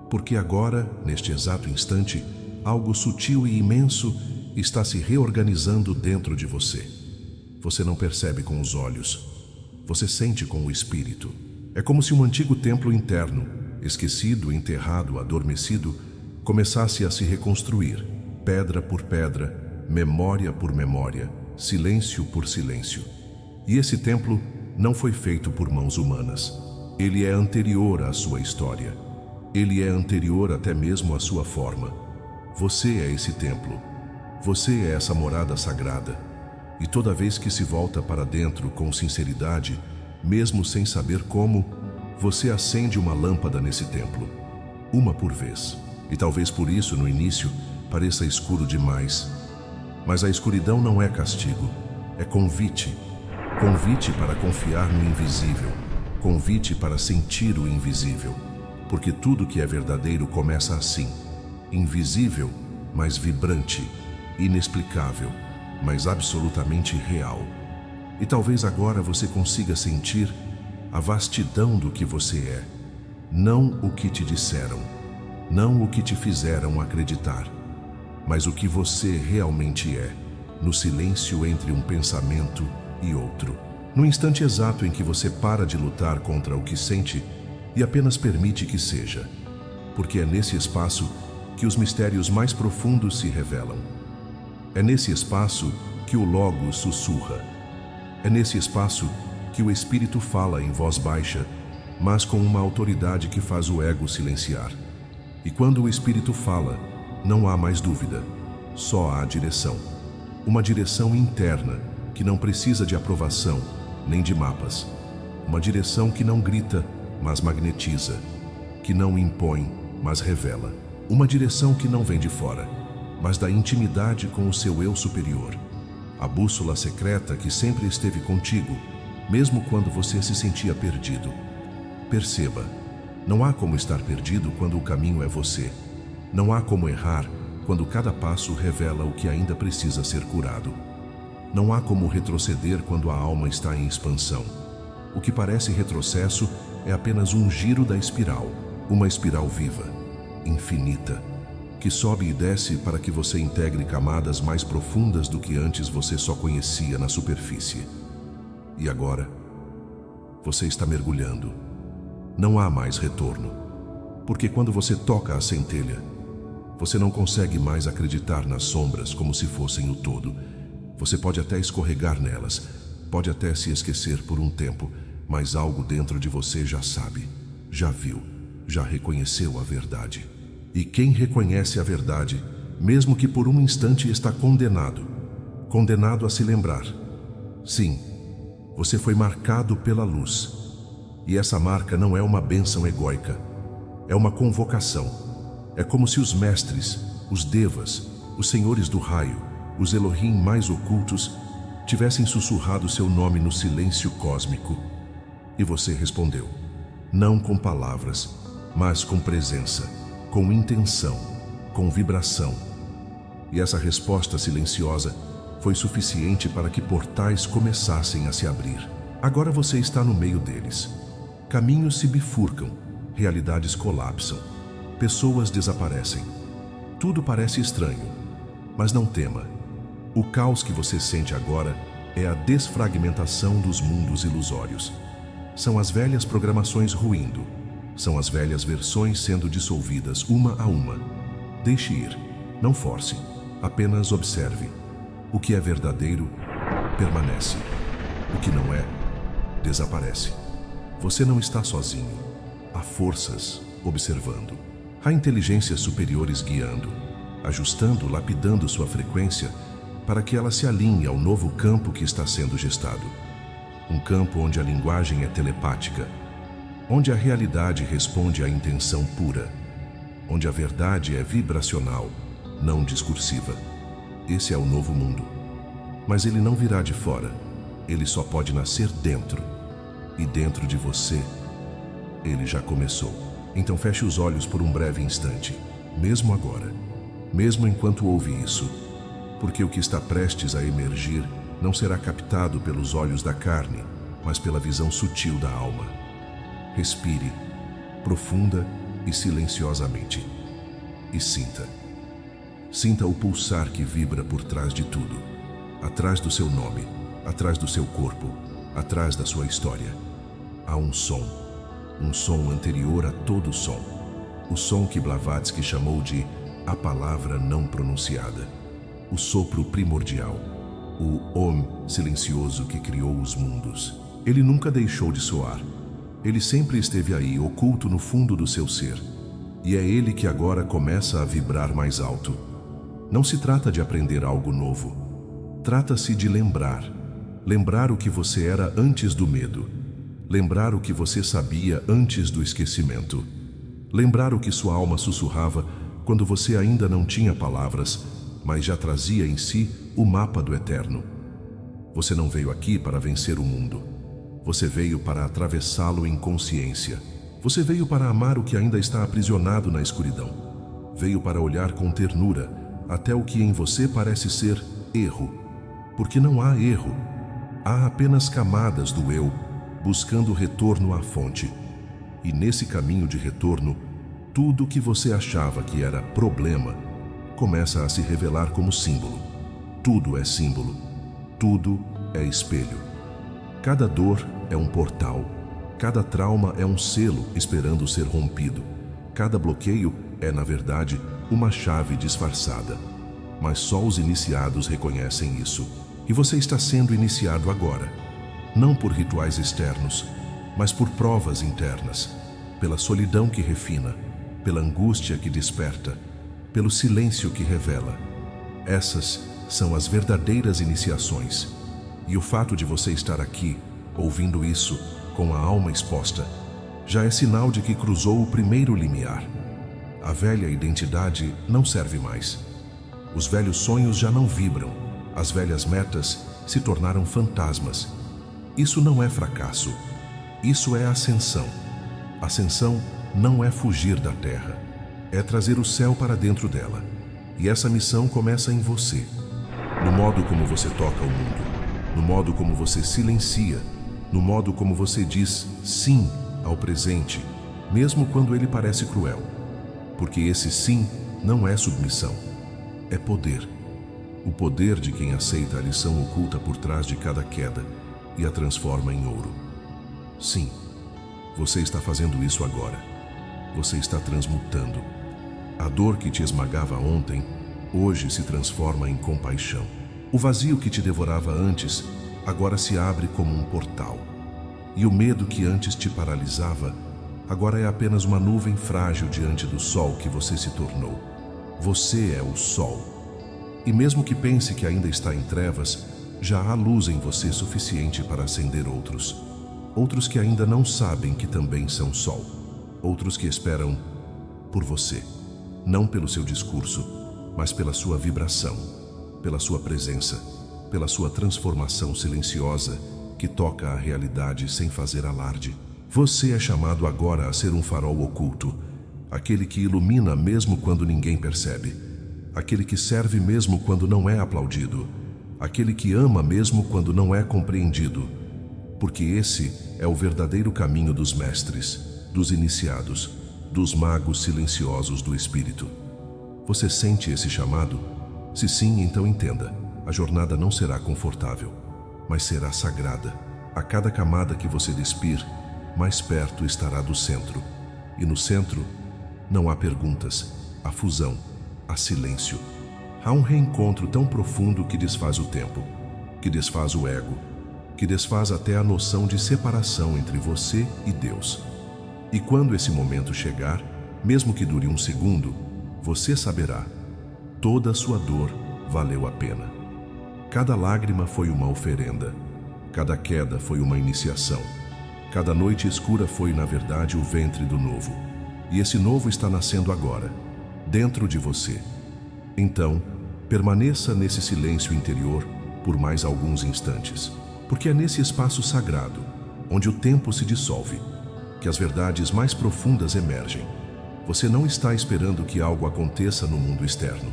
A: Porque agora, neste exato instante, algo sutil e imenso está se reorganizando dentro de você. Você não percebe com os olhos. Você sente com o espírito. É como se um antigo templo interno, esquecido, enterrado, adormecido, começasse a se reconstruir, pedra por pedra, memória por memória, silêncio por silêncio. E esse templo não foi feito por mãos humanas. Ele é anterior à sua história. Ele é anterior até mesmo à sua forma. Você é esse templo. Você é essa morada sagrada. E toda vez que se volta para dentro com sinceridade, mesmo sem saber como, você acende uma lâmpada nesse templo. Uma por vez. E talvez por isso, no início, pareça escuro demais. Mas a escuridão não é castigo. É convite. Convite para confiar no invisível. Convite para sentir o invisível. Porque tudo que é verdadeiro começa assim. Invisível, mas vibrante. Inexplicável, mas absolutamente real. E talvez agora você consiga sentir a vastidão do que você é. Não o que te disseram. Não o que te fizeram acreditar. Mas o que você realmente é. No silêncio entre um pensamento e outro. No instante exato em que você para de lutar contra o que sente e apenas permite que seja. Porque é nesse espaço que os mistérios mais profundos se revelam. É nesse espaço que o Logos sussurra. É nesse espaço que o Espírito fala em voz baixa, mas com uma autoridade que faz o ego silenciar. E quando o Espírito fala, não há mais dúvida, só há direção. Uma direção interna que não precisa de aprovação, nem de mapas. Uma direção que não grita, mas magnetiza. Que não impõe, mas revela. Uma direção que não vem de fora, mas da intimidade com o seu eu superior. A bússola secreta que sempre esteve contigo, mesmo quando você se sentia perdido. Perceba, não há como estar perdido quando o caminho é você. Não há como errar quando cada passo revela o que ainda precisa ser curado. Não há como retroceder quando a alma está em expansão. O que parece retrocesso é apenas um giro da espiral, uma espiral viva, infinita, que sobe e desce para que você integre camadas mais profundas do que antes você só conhecia na superfície. E agora, você está mergulhando. Não há mais retorno, porque quando você toca a centelha, você não consegue mais acreditar nas sombras como se fossem o todo. Você pode até escorregar nelas, pode até se esquecer por um tempo, mas algo dentro de você já sabe, já viu, já reconheceu a verdade. E quem reconhece a verdade, mesmo que por um instante, está condenado. Condenado a se lembrar. Sim, você foi marcado pela luz. E essa marca não é uma bênção egóica. É uma convocação. É como se os mestres, os devas, os senhores do raio, os Elohim mais ocultos, tivessem sussurrado seu nome no silêncio cósmico. E você respondeu, não com palavras, mas com presença. Com intenção, com vibração. E essa resposta silenciosa foi suficiente para que portais começassem a se abrir. Agora você está no meio deles. Caminhos se bifurcam, realidades colapsam, pessoas desaparecem. Tudo parece estranho, mas não tema. O caos que você sente agora é a desfragmentação dos mundos ilusórios. São as velhas programações ruindo. São as velhas versões sendo dissolvidas uma a uma. Deixe ir, não force, apenas observe. O que é verdadeiro, permanece. O que não é, desaparece. Você não está sozinho. Há forças observando. Há inteligências superiores guiando, ajustando, lapidando sua frequência para que ela se alinhe ao novo campo que está sendo gestado. Um campo onde a linguagem é telepática, onde a realidade responde à intenção pura, onde a verdade é vibracional, não discursiva. Esse é o novo mundo. Mas ele não virá de fora. Ele só pode nascer dentro. E dentro de você, ele já começou. Então feche os olhos por um breve instante, mesmo agora, mesmo enquanto ouve isso, porque o que está prestes a emergir não será captado pelos olhos da carne, mas pela visão sutil da alma. Respire, profunda e silenciosamente, e sinta. Sinta o pulsar que vibra por trás de tudo, atrás do seu nome, atrás do seu corpo, atrás da sua história. Há um som anterior a todo som, o som que Blavatsky chamou de a palavra não pronunciada, o sopro primordial, o Om silencioso que criou os mundos. Ele nunca deixou de soar. Ele sempre esteve aí, oculto no fundo do seu ser. E é ele que agora começa a vibrar mais alto. Não se trata de aprender algo novo. Trata-se de lembrar. Lembrar o que você era antes do medo. Lembrar o que você sabia antes do esquecimento. Lembrar o que sua alma sussurrava quando você ainda não tinha palavras, mas já trazia em si o mapa do eterno. Você não veio aqui para vencer o mundo. Você veio para atravessá-lo em consciência. Você veio para amar o que ainda está aprisionado na escuridão. Veio para olhar com ternura até o que em você parece ser erro. Porque não há erro. Há apenas camadas do eu, buscando retorno à fonte. E nesse caminho de retorno, tudo que você achava que era problema começa a se revelar como símbolo. Tudo é símbolo. Tudo é espelho. Cada dor é um portal. Cada trauma é um selo esperando ser rompido. Cada bloqueio é, na verdade, uma chave disfarçada. Mas só os iniciados reconhecem isso. E você está sendo iniciado agora. Não por rituais externos, mas por provas internas. Pela solidão que refina, pela angústia que desperta, pelo silêncio que revela. Essas são as verdadeiras iniciações. E o fato de você estar aqui, ouvindo isso, com a alma exposta, já é sinal de que cruzou o primeiro limiar. A velha identidade não serve mais. Os velhos sonhos já não vibram. As velhas metas se tornaram fantasmas. Isso não é fracasso. Isso é ascensão. Ascensão não é fugir da terra. É trazer o céu para dentro dela. E essa missão começa em você. No modo como você toca o mundo. No modo como você silencia. No modo como você diz sim ao presente, mesmo quando ele parece cruel. Porque esse sim não é submissão. É poder. O poder de quem aceita a lição oculta por trás de cada queda e a transforma em ouro. Sim, você está fazendo isso agora. Você está transmutando. A dor que te esmagava ontem, hoje se transforma em compaixão. O vazio que te devorava antes, agora se abre como um portal. E o medo que antes te paralisava, agora é apenas uma nuvem frágil diante do sol que você se tornou. Você é o sol. E mesmo que pense que ainda está em trevas, já há luz em você suficiente para acender outros. Outros que ainda não sabem que também são sol. Outros que esperam por você. Não pelo seu discurso, mas pela sua vibração, pela sua presença, pela sua transformação silenciosa que toca a realidade sem fazer alarde. Você é chamado agora a ser um farol oculto, aquele que ilumina mesmo quando ninguém percebe, aquele que serve mesmo quando não é aplaudido, aquele que ama mesmo quando não é compreendido, porque esse é o verdadeiro caminho dos mestres, dos iniciados, dos magos silenciosos do espírito. Você sente esse chamado? Se sim, então entenda, a jornada não será confortável, mas será sagrada. A cada camada que você despir, mais perto estará do centro. E no centro, não há perguntas, há fusão, há silêncio. Há um reencontro tão profundo que desfaz o tempo, que desfaz o ego, que desfaz até a noção de separação entre você e Deus. E quando esse momento chegar, mesmo que dure um segundo, você saberá: toda a sua dor valeu a pena. Cada lágrima foi uma oferenda, cada queda foi uma iniciação, cada noite escura foi, na verdade, o ventre do novo. E esse novo está nascendo agora, dentro de você. Então, permaneça nesse silêncio interior por mais alguns instantes, porque é nesse espaço sagrado, onde o tempo se dissolve, que as verdades mais profundas emergem. Você não está esperando que algo aconteça no mundo externo.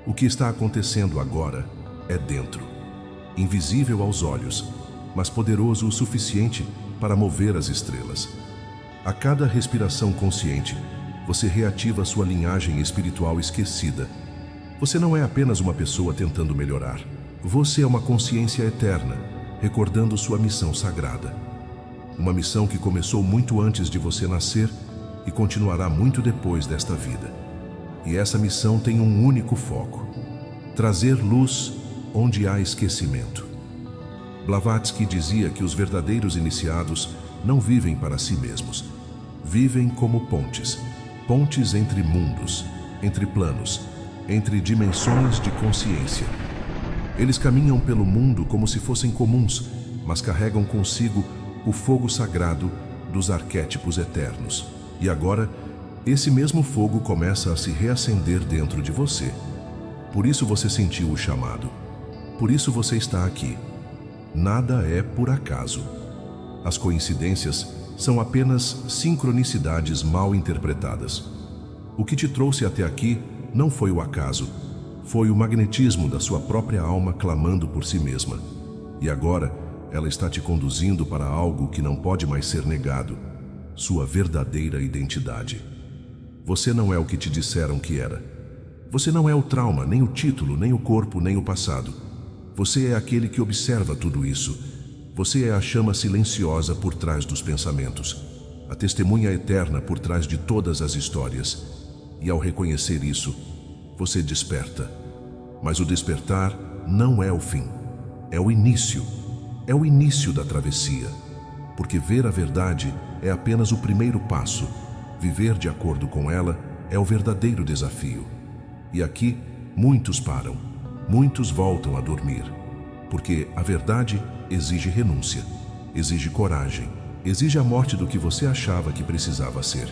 A: O que está acontecendo agora é dentro, invisível aos olhos, mas poderoso o suficiente para mover as estrelas. A cada respiração consciente, você reativa sua linhagem espiritual esquecida. Você não é apenas uma pessoa tentando melhorar. Você é uma consciência eterna, recordando sua missão sagrada. Uma missão que começou muito antes de você nascer e continuará muito depois desta vida. E essa missão tem um único foco: trazer luz onde há esquecimento. Blavatsky dizia que os verdadeiros iniciados não vivem para si mesmos. Vivem como pontes, pontes entre mundos, entre planos, entre dimensões de consciência. Eles caminham pelo mundo como se fossem comuns, mas carregam consigo o fogo sagrado dos arquétipos eternos. E agora, esse mesmo fogo começa a se reacender dentro de você. Por isso você sentiu o chamado. Por isso você está aqui. Nada é por acaso. As coincidências são apenas sincronicidades mal interpretadas. O que te trouxe até aqui não foi o acaso, foi o magnetismo da sua própria alma clamando por si mesma. E agora, ela está te conduzindo para algo que não pode mais ser negado: sua verdadeira identidade. Você não é o que te disseram que era. Você não é o trauma, nem o título, nem o corpo, nem o passado. Você é aquele que observa tudo isso. Você é a chama silenciosa por trás dos pensamentos, a testemunha eterna por trás de todas as histórias. E ao reconhecer isso, você desperta. Mas o despertar não é o fim, é o início. É o início da travessia. Porque ver a verdade é apenas o primeiro passo. Viver de acordo com ela é o verdadeiro desafio. E aqui, muitos param, muitos voltam a dormir. Porque a verdade exige renúncia, exige coragem, exige a morte do que você achava que precisava ser.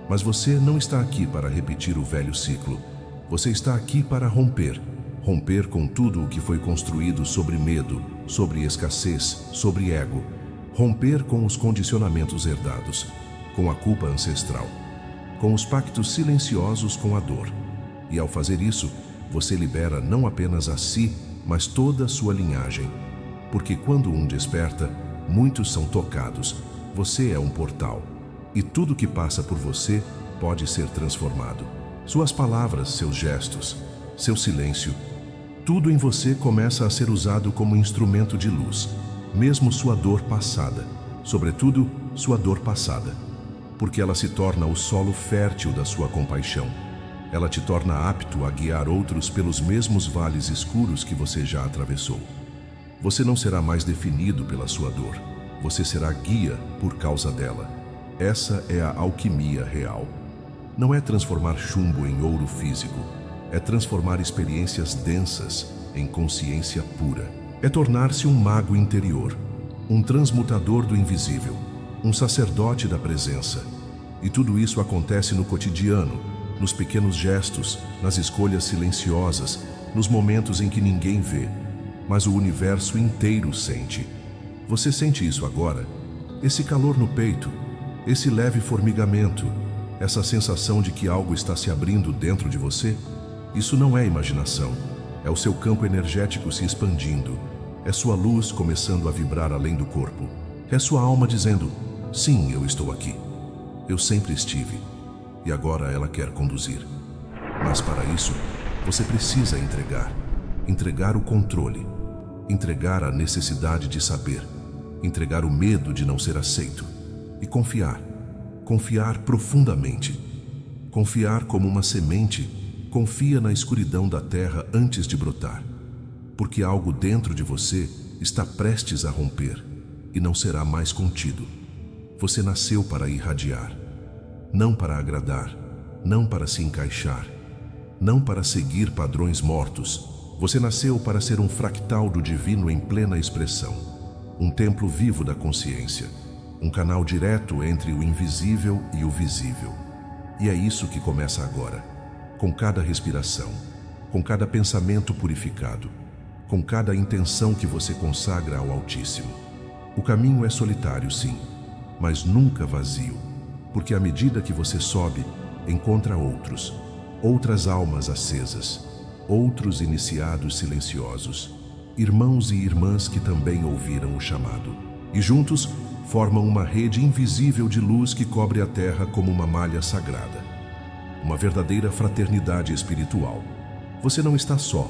A: Mas você não está aqui para repetir o velho ciclo. Você está aqui para romper. Romper com tudo o que foi construído sobre medo, sobre escassez, sobre ego. Romper com os condicionamentos herdados, com a culpa ancestral, com os pactos silenciosos com a dor. E ao fazer isso, você libera não apenas a si, mas toda a sua linhagem. Porque quando um desperta, muitos são tocados. Você é um portal. E tudo que passa por você pode ser transformado. Suas palavras, seus gestos, seu silêncio, tudo em você começa a ser usado como instrumento de luz. Mesmo sua dor passada, sobretudo sua dor passada. Porque ela se torna o solo fértil da sua compaixão. Ela te torna apto a guiar outros pelos mesmos vales escuros que você já atravessou. Você não será mais definido pela sua dor. Você será guia por causa dela. Essa é a alquimia real. Não é transformar chumbo em ouro físico. É transformar experiências densas em consciência pura. É tornar-se um mago interior, um transmutador do invisível, um sacerdote da presença. E tudo isso acontece no cotidiano, nos pequenos gestos, nas escolhas silenciosas, nos momentos em que ninguém vê, mas o universo inteiro sente. Você sente isso agora? Esse calor no peito, esse leve formigamento, essa sensação de que algo está se abrindo dentro de você? Isso não é imaginação, é o seu campo energético se expandindo, é sua luz começando a vibrar além do corpo, é sua alma dizendo: sim, eu estou aqui, eu sempre estive, e agora ela quer conduzir. Mas para isso, você precisa entregar o controle, entregar a necessidade de saber, entregar o medo de não ser aceito e confiar. confiar profundamente. Confiar como uma semente confia na escuridão da terra antes de brotar, porque algo dentro de você está prestes a romper e não será mais contido. Você nasceu para irradiar, não para agradar, não para se encaixar, não para seguir padrões mortos. Você nasceu para ser um fractal do divino em plena expressão, um templo vivo da consciência, um canal direto entre o invisível e o visível. E é isso que começa agora, com cada respiração, com cada pensamento purificado, com cada intenção que você consagra ao Altíssimo. O caminho é solitário, sim, mas nunca vazio, porque à medida que você sobe, encontra outras almas acesas, outros iniciados silenciosos, irmãos e irmãs que também ouviram o chamado, e juntos formam uma rede invisível de luz que cobre a terra como uma malha sagrada. Uma verdadeira fraternidade espiritual. Você não está só,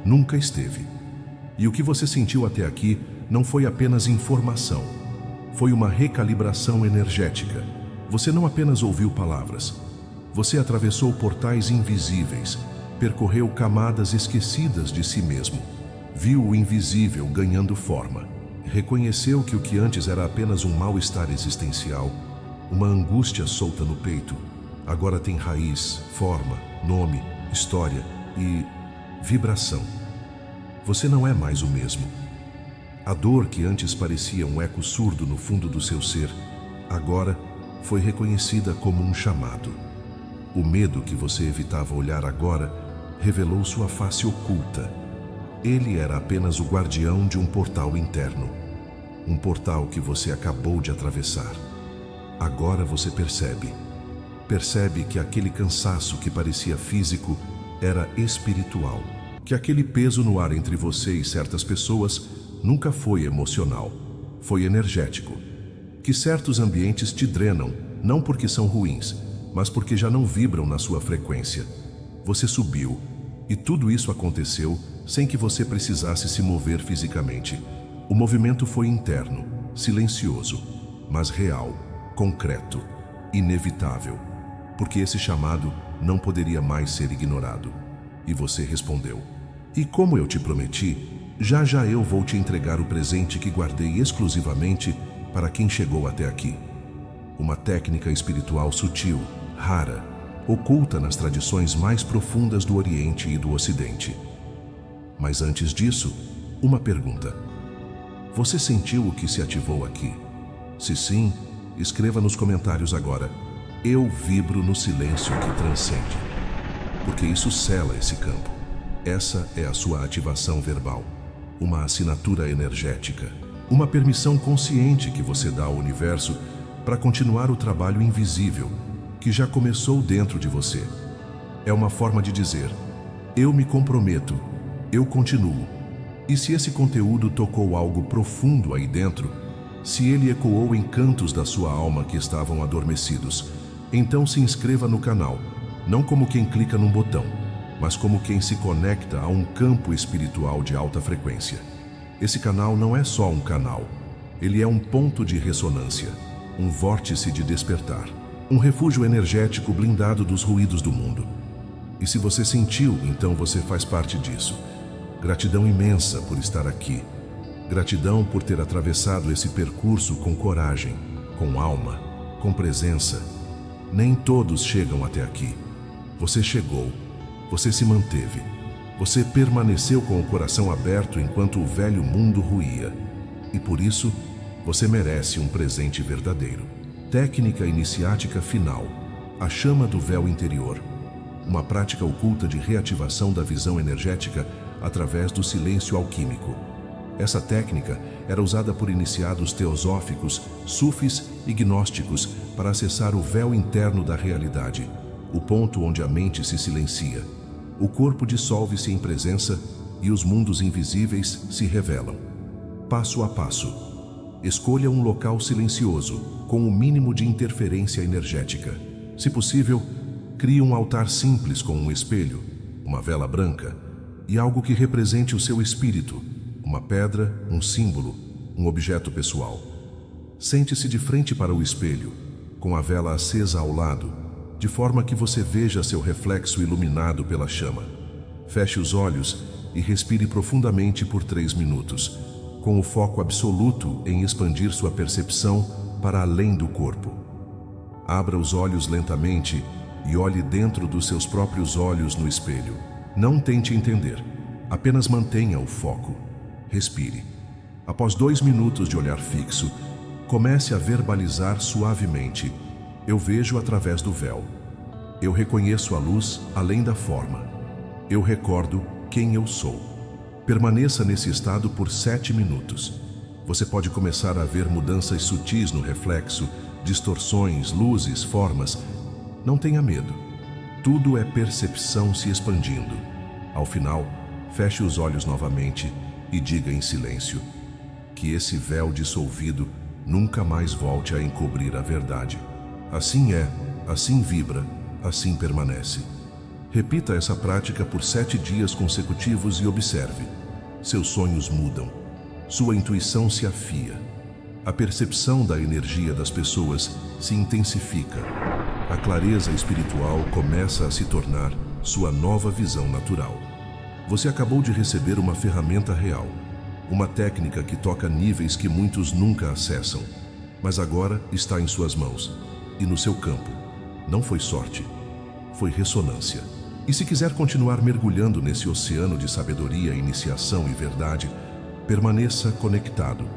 A: nunca esteve. E o que você sentiu até aqui não foi apenas informação, foi uma recalibração energética. Você não apenas ouviu palavras, você atravessou portais invisíveis, percorreu camadas esquecidas de si mesmo, viu o invisível ganhando forma, reconheceu que o que antes era apenas um mal-estar existencial, uma angústia solta no peito, agora tem raiz, forma, nome, história e vibração. Você não é mais o mesmo. A dor que antes parecia um eco surdo no fundo do seu ser, agora foi reconhecida como um chamado. O medo que você evitava olhar agora revelou sua face oculta. Ele era apenas o guardião de um portal interno. Um portal que você acabou de atravessar. Agora você percebe que aquele cansaço que parecia físico era espiritual. Que aquele peso no ar entre você e certas pessoas nunca foi emocional, foi energético. Que certos ambientes te drenam, não porque são ruins, mas porque já não vibram na sua frequência. Você subiu, e tudo isso aconteceu sem que você precisasse se mover fisicamente. O movimento foi interno, silencioso, mas real, concreto, inevitável, porque esse chamado não poderia mais ser ignorado. E você respondeu: "E como eu te prometi, já eu vou te entregar o presente que guardei exclusivamente para quem chegou até aqui." Uma técnica espiritual sutil, rara, oculta nas tradições mais profundas do Oriente e do Ocidente. Mas antes disso, uma pergunta. Você sentiu o que se ativou aqui? Se sim, escreva nos comentários agora: "Eu vibro no silêncio que transcende." Porque isso sela esse campo. Essa é a sua ativação verbal, uma assinatura energética, uma permissão consciente que você dá ao universo para continuar o trabalho invisível que já começou dentro de você. É uma forma de dizer: "Eu me comprometo, eu continuo." E se esse conteúdo tocou algo profundo aí dentro, se ele ecoou em cantos da sua alma que estavam adormecidos, então se inscreva no canal, não como quem clica num botão, mas como quem se conecta a um campo espiritual de alta frequência. Esse canal não é só um canal, ele é um ponto de ressonância, um vórtice de despertar, um refúgio energético blindado dos ruídos do mundo. E se você sentiu, então você faz parte disso. Gratidão imensa por estar aqui. Gratidão por ter atravessado esse percurso com coragem, com alma, com presença. Nem todos chegam até aqui. Você chegou. Você se manteve. Você permaneceu com o coração aberto enquanto o velho mundo ruía. E por isso, você merece um presente verdadeiro. Técnica iniciática final. A chama do véu interior. Uma prática oculta de reativação da visão energética através do silêncio alquímico. Essa técnica era usada por iniciados teosóficos, sufis e gnósticos para acessar o véu interno da realidade, o ponto onde a mente se silencia. O corpo dissolve-se em presença e os mundos invisíveis se revelam. Passo a passo. Escolha um local silencioso, com o mínimo de interferência energética. Se possível, crie um altar simples com um espelho, uma vela branca e algo que represente o seu espírito, uma pedra, um símbolo, um objeto pessoal. Sente-se de frente para o espelho, com a vela acesa ao lado, de forma que você veja seu reflexo iluminado pela chama. Feche os olhos e respire profundamente por 3 minutos, com o foco absoluto em expandir sua percepção para além do corpo. Abra os olhos lentamente e olhe dentro dos seus próprios olhos no espelho. Não tente entender, apenas mantenha o foco. Respire. Após 2 minutos de olhar fixo, comece a verbalizar suavemente: eu vejo através do véu. Eu reconheço a luz além da forma. Eu recordo quem eu sou. Permaneça nesse estado por 7 minutos. Você pode começar a ver mudanças sutis no reflexo, distorções, luzes, formas. Não tenha medo. Tudo é percepção se expandindo. Ao final, feche os olhos novamente e diga em silêncio: que esse véu dissolvido nunca mais volte a encobrir a verdade. Assim é, assim vibra, assim permanece. Repita essa prática por 7 dias consecutivos e observe. Seus sonhos mudam. Sua intuição se afia. A percepção da energia das pessoas se intensifica. A clareza espiritual começa a se tornar sua nova visão natural. Você acabou de receber uma ferramenta real, uma técnica que toca níveis que muitos nunca acessam, mas agora está em suas mãos e no seu campo. Não foi sorte, foi ressonância. E se quiser continuar mergulhando nesse oceano de sabedoria, iniciação e verdade, permaneça conectado,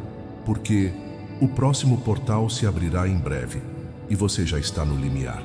A: porque o próximo portal se abrirá em breve e você já está no limiar.